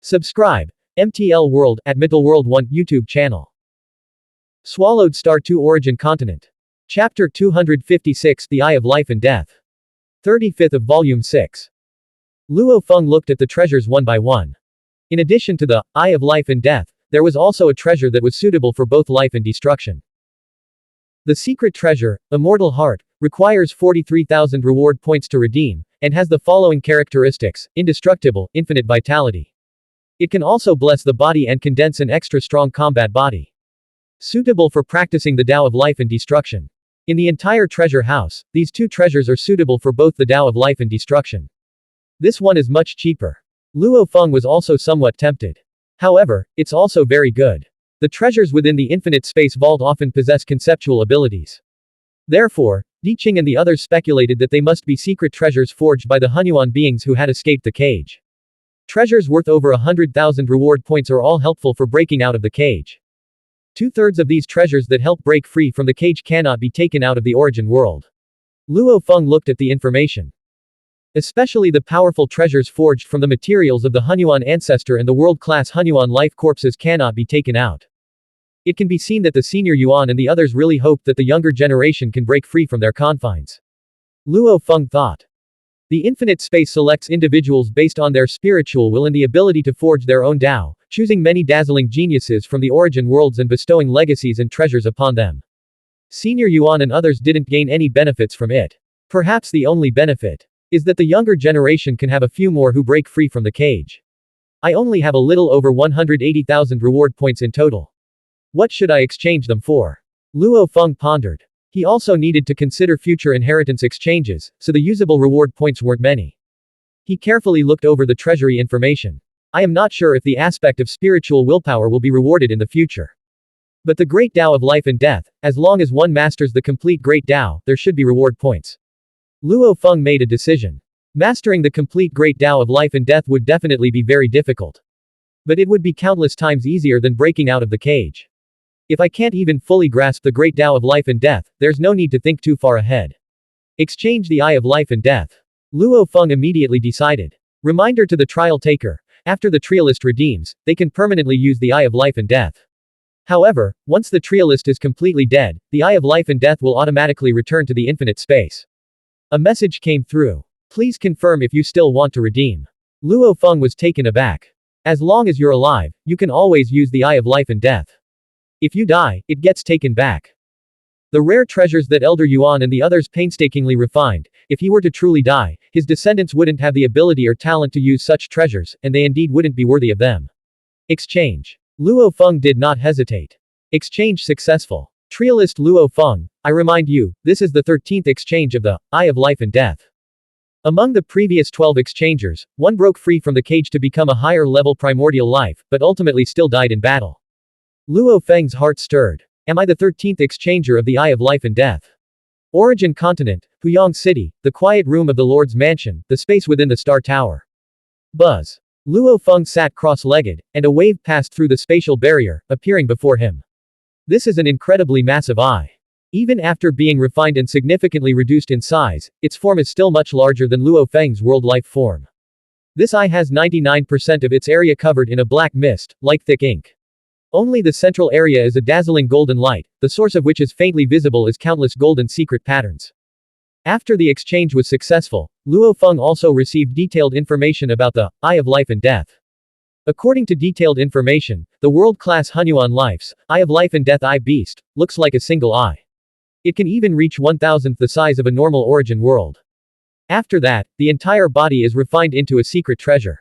Subscribe. MTL World at Middle World 1 YouTube channel. Swallowed Star 2 Origin Continent. Chapter 256 The Eye of Life and Death. 35th of Volume 6. Luo Feng looked at the treasures one by one. In addition to the Eye of Life and Death, there was also a treasure that was suitable for both life and destruction. The secret treasure, Immortal Heart, requires 43,000 reward points to redeem, and has the following characteristics: indestructible, infinite vitality. It can also bless the body and condense an extra strong combat body. Suitable for practicing the Tao of Life and Destruction. In the entire treasure house, these two treasures are suitable for both the Tao of Life and Destruction. This one is much cheaper. Luo Feng was also somewhat tempted. However, it's also very good. The treasures within the infinite space vault often possess conceptual abilities. Therefore, Diqing and the others speculated that they must be secret treasures forged by the Xuanhuan beings who had escaped the cage. Treasures worth over 100,000 reward points are all helpful for breaking out of the cage. 2/3 of these treasures that help break free from the cage cannot be taken out of the origin world. Luo Feng looked at the information. Especially the powerful treasures forged from the materials of the Xuanhuan ancestor and the world-class Xuanhuan life corpses cannot be taken out. It can be seen that the senior Yuan and the others really hope that the younger generation can break free from their confines. Luo Feng thought. The infinite space selects individuals based on their spiritual will and the ability to forge their own Tao, choosing many dazzling geniuses from the origin worlds and bestowing legacies and treasures upon them. Senior Yuan and others didn't gain any benefits from it. Perhaps the only benefit is that the younger generation can have a few more who break free from the cage. I only have a little over 180,000 reward points in total. What should I exchange them for? Luo Feng pondered. He also needed to consider future inheritance exchanges, so the usable reward points weren't many. He carefully looked over the treasury information. I am not sure if the aspect of spiritual willpower will be rewarded in the future. But the great Tao of life and death, as long as one masters the complete great Tao, there should be reward points. Luo Feng made a decision. Mastering the complete great Tao of life and death would definitely be very difficult. But it would be countless times easier than breaking out of the cage. If I can't even fully grasp the great Tao of life and death, there's no need to think too far ahead. Exchange the Eye of Life and Death. Luo Feng immediately decided. Reminder to the trial taker. After the trialist redeems, they can permanently use the Eye of Life and Death. However, once the trialist is completely dead, the Eye of Life and Death will automatically return to the infinite space. A message came through. Please confirm if you still want to redeem. Luo Feng was taken aback. As long as you're alive, you can always use the Eye of Life and Death. If you die, it gets taken back. The rare treasures that Elder Yuan and the others painstakingly refined, if he were to truly die, his descendants wouldn't have the ability or talent to use such treasures, and they indeed wouldn't be worthy of them. Exchange. Luo Feng did not hesitate. Exchange successful. Trialist Luo Feng, I remind you, this is the 13th exchange of the Eye of Life and Death. Among the previous 12 exchangers, one broke free from the cage to become a higher level primordial life, but ultimately still died in battle. Luo Feng's heart stirred. Am I the 13th exchanger of the Eye of Life and Death? Origin Continent, Huyang City, the quiet room of the Lord's mansion, the space within the Star Tower. Buzz. Luo Feng sat cross-legged, and a wave passed through the spatial barrier, appearing before him. This is an incredibly massive eye. Even after being refined and significantly reduced in size, its form is still much larger than Luo Feng's world-life form. This eye has 99% of its area covered in a black mist, like thick ink. Only the central area is a dazzling golden light, the source of which is faintly visible as countless golden secret patterns. After the exchange was successful, Luo Feng also received detailed information about the Eye of Life and Death. According to detailed information, the world-class Xuanhuan Life's Eye of Life and Death Eye Beast looks like a single eye. It can even reach 1,000th the size of a normal origin world. After that, the entire body is refined into a secret treasure.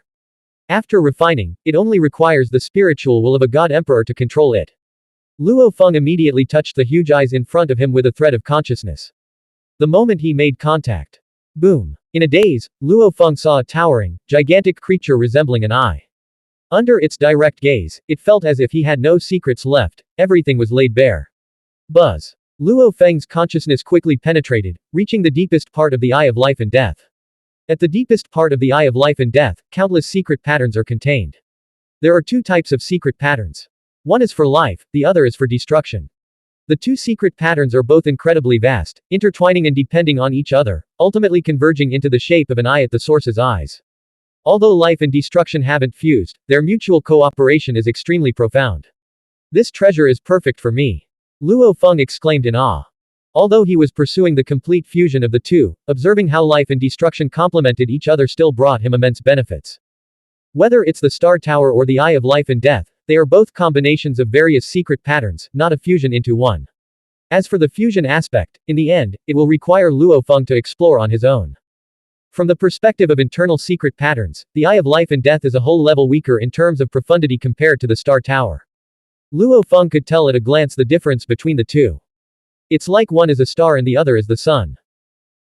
After refining, it only requires the spiritual will of a god emperor to control it. Luo Feng immediately touched the huge eyes in front of him with a thread of consciousness. The moment he made contact. Boom. In a daze, Luo Feng saw a towering, gigantic creature resembling an eye. Under its direct gaze, it felt as if he had no secrets left, everything was laid bare. Buzz. Luo Feng's consciousness quickly penetrated, reaching the deepest part of the Eye of Life and Death. At the deepest part of the Eye of Life and Death, countless secret patterns are contained. There are two types of secret patterns. One is for life, the other is for destruction. The two secret patterns are both incredibly vast, intertwining and depending on each other, ultimately converging into the shape of an eye at the source's eyes. Although life and destruction haven't fused, their mutual cooperation is extremely profound. This treasure is perfect for me. Luo Feng exclaimed in awe. Although he was pursuing the complete fusion of the two, observing how life and destruction complemented each other still brought him immense benefits. Whether it's the Star Tower or the Eye of Life and Death, they are both combinations of various secret patterns, not a fusion into one. As for the fusion aspect, in the end, it will require Luo Feng to explore on his own. From the perspective of internal secret patterns, the Eye of Life and Death is a whole level weaker in terms of profundity compared to the Star Tower. Luo Feng could tell at a glance the difference between the two. It's like one is a star and the other is the sun.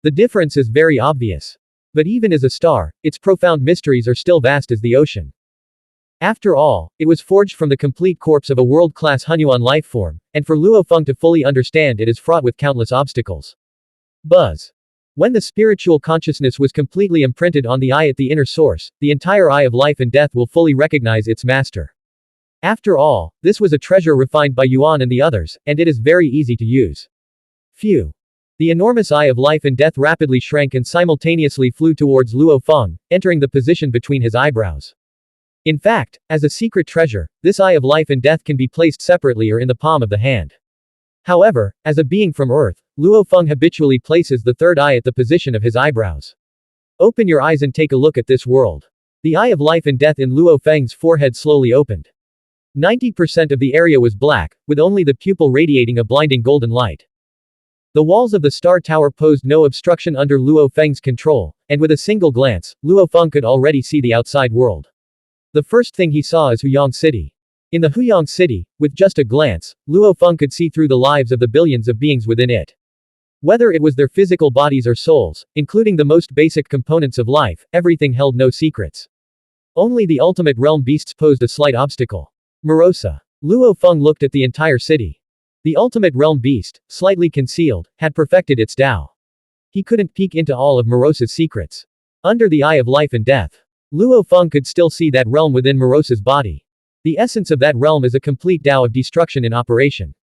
The difference is very obvious. But even as a star, its profound mysteries are still vast as the ocean. After all, it was forged from the complete corpse of a world-class Xuanhuan life form, and for Luo Feng to fully understand it is fraught with countless obstacles. Buzz. When the spiritual consciousness was completely imprinted on the eye at the inner source, the entire Eye of Life and Death will fully recognize its master. After all, this was a treasure refined by Yuan and the others, and it is very easy to use. Phew. The enormous Eye of Life and Death rapidly shrank and simultaneously flew towards Luo Feng, entering the position between his eyebrows. In fact, as a secret treasure, this Eye of Life and Death can be placed separately or in the palm of the hand. However, as a being from Earth, Luo Feng habitually places the third eye at the position of his eyebrows. Open your eyes and take a look at this world. The Eye of Life and Death in Luo Feng's forehead slowly opened. 90% of the area was black, with only the pupil radiating a blinding golden light. The walls of the Star Tower posed no obstruction under Luo Feng's control, and with a single glance, Luo Feng could already see the outside world. The first thing he saw is Huyang City. In the Huyang City, with just a glance, Luo Feng could see through the lives of the billions of beings within it. Whether it was their physical bodies or souls, including the most basic components of life, everything held no secrets. Only the ultimate realm beasts posed a slight obstacle. Morosa. Luo Feng looked at the entire city. The ultimate realm beast, slightly concealed, had perfected its Tao. He couldn't peek into all of Morosa's secrets. Under the Eye of Life and Death, Luo Feng could still see that realm within Morosa's body. The essence of that realm is a complete Tao of destruction in operation.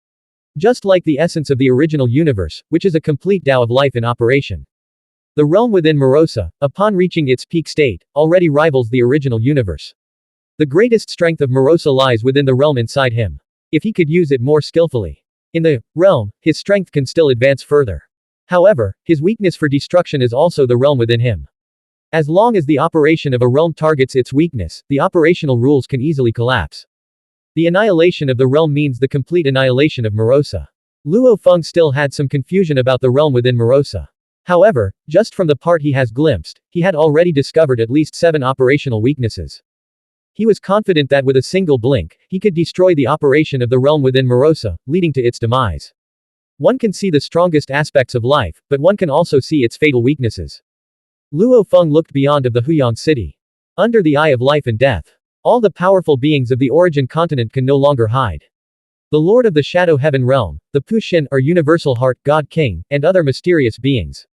Just like the essence of the original universe, which is a complete Tao of life in operation. The realm within Morosa, upon reaching its peak state, already rivals the original universe. The greatest strength of Morosa lies within the realm inside him. If he could use it more skillfully. In the realm, his strength can still advance further. However, his weakness for destruction is also the realm within him. As long as the operation of a realm targets its weakness, the operational rules can easily collapse. The annihilation of the realm means the complete annihilation of Morosa. Luo Feng still had some confusion about the realm within Morosa. However, just from the part he has glimpsed, he had already discovered at least 7 operational weaknesses. He was confident that with a single blink, he could destroy the operation of the realm within Morosa, leading to its demise. One can see the strongest aspects of life, but one can also see its fatal weaknesses. Luo Feng looked beyond of the Huyang City. Under the Eye of Life and Death, all the powerful beings of the origin continent can no longer hide. The Lord of the Shadow Heaven Realm, the Puxin, or Universal Heart, God King, and other mysterious beings.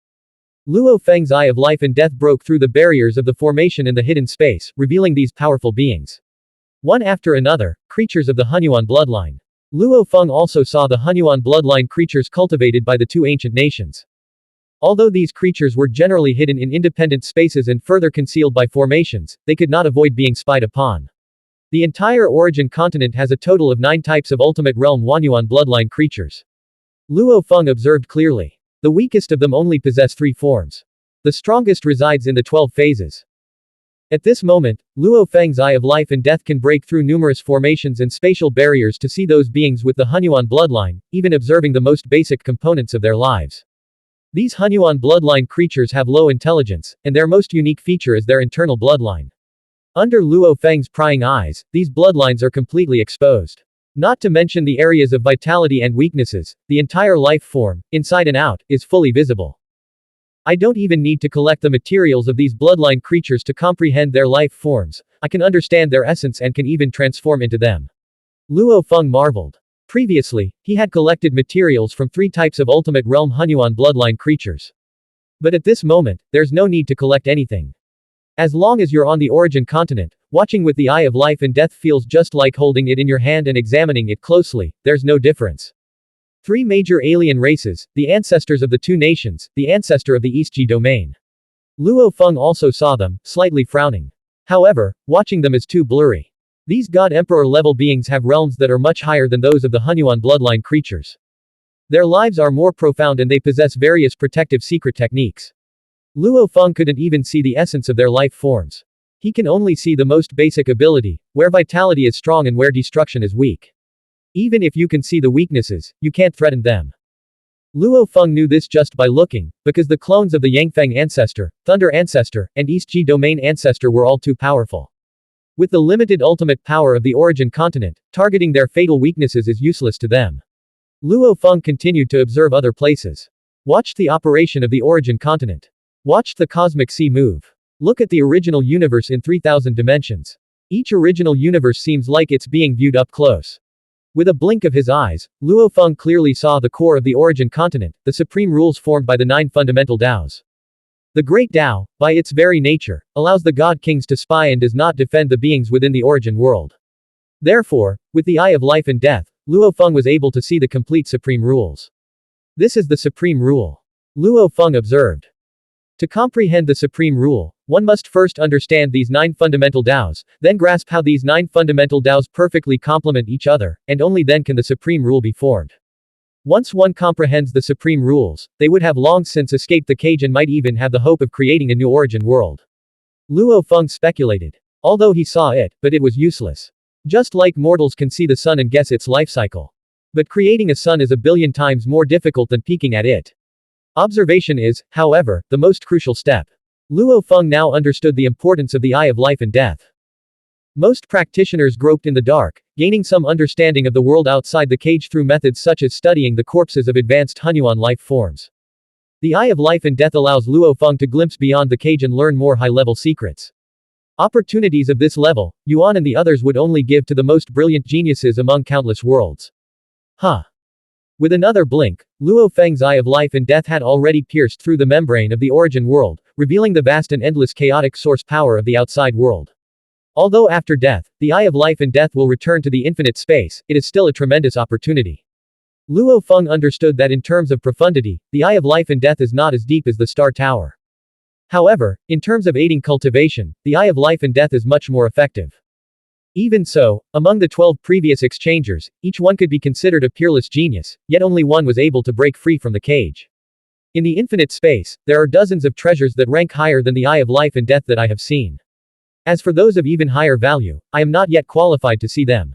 Luo Feng's Eye of Life and Death broke through the barriers of the formation in the hidden space, revealing these powerful beings. One after another, creatures of the Xuanhuan bloodline. Luo Feng also saw the Xuanhuan bloodline creatures cultivated by the 2 ancient nations. Although these creatures were generally hidden in independent spaces and further concealed by formations, they could not avoid being spied upon. The entire origin continent has a total of 9 types of ultimate realm Xuanhuan bloodline creatures. Luo Feng observed clearly. The weakest of them only possess 3 forms. The strongest resides in the 12 phases. At this moment, Luo Feng's Eye of Life and Death can break through numerous formations and spatial barriers to see those beings with the Xuanhuan bloodline, even observing the most basic components of their lives. These Xuanhuan bloodline creatures have low intelligence, and their most unique feature is their internal bloodline. Under Luo Feng's prying eyes, these bloodlines are completely exposed. Not to mention the areas of vitality and weaknesses, the entire life form, inside and out, is fully visible. I don't even need to collect the materials of these bloodline creatures to comprehend their life forms, I can understand their essence and can even transform into them. Luo Feng marveled. Previously, he had collected materials from 3 types of ultimate realm Xuanhuan bloodline creatures. But at this moment, there's no need to collect anything. As long as you're on the origin continent, watching with the Eye of Life and Death feels just like holding it in your hand and examining it closely, there's no difference. 3 major alien races, the ancestors of the 2 nations, the ancestor of the East G domain. Luo Feng also saw them, slightly frowning. However, watching them is too blurry. These God Emperor level beings have realms that are much higher than those of the Xuanhuan bloodline creatures. Their lives are more profound and they possess various protective secret techniques. Luo Feng couldn't even see the essence of their life forms. He can only see the most basic ability, where vitality is strong and where destruction is weak. Even if you can see the weaknesses, you can't threaten them. Luo Feng knew this just by looking, because the clones of the Yangfeng ancestor, Thunder ancestor, and East Ji domain ancestor were all too powerful. With the limited ultimate power of the origin continent, targeting their fatal weaknesses is useless to them. Luo Feng continued to observe other places. Watched the operation of the origin continent. Watched the cosmic sea move. Look at the original universe in 3000 dimensions. Each original universe seems like it's being viewed up close. With a blink of his eyes, Luo Feng clearly saw the core of the origin continent, the supreme rules formed by the 9 fundamental Taos. The Great Tao, by its very nature, allows the God Kings to spy and does not defend the beings within the origin world. Therefore, with the eye of life and death, Luo Feng was able to see the complete supreme rules. This is the supreme rule. Luo Feng observed. To comprehend the supreme rule, one must first understand these 9 fundamental Taos, then grasp how these 9 fundamental Taos perfectly complement each other, and only then can the supreme rule be formed. Once one comprehends the supreme rules, they would have long since escaped the cage and might even have the hope of creating a new origin world. Luo Feng speculated. Although he saw it, but it was useless. Just like mortals can see the sun and guess its life cycle. But creating a sun is a billion times more difficult than peeking at it. Observation is, however, the most crucial step. Luo Feng now understood the importance of the eye of life and death. Most practitioners groped in the dark, gaining some understanding of the world outside the cage through methods such as studying the corpses of advanced Xuanhuan life forms. The eye of life and death allows Luo Feng to glimpse beyond the cage and learn more high-level secrets. Opportunities of this level, Yuan and the others would only give to the most brilliant geniuses among countless worlds. With another blink, Luo Feng's eye of life and death had already pierced through the membrane of the origin world, revealing the vast and endless chaotic source power of the outside world. Although after death, the eye of life and death will return to the infinite space, it is still a tremendous opportunity. Luo Feng understood that in terms of profundity, the eye of life and death is not as deep as the Star Tower. However, in terms of aiding cultivation, the eye of life and death is much more effective. Even so, among the 12 previous exchangers, each one could be considered a peerless genius, yet only one was able to break free from the cage. In the infinite space, there are dozens of treasures that rank higher than the eye of life and death that I have seen. As for those of even higher value, I am not yet qualified to see them.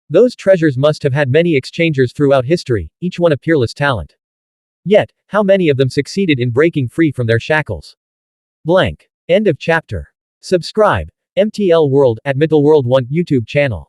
Those treasures must have had many exchangers throughout history, each one a peerless talent. Yet, how many of them succeeded in breaking free from their shackles? Blank. End of chapter. Subscribe. MTL World at Middle World 1 YouTube channel.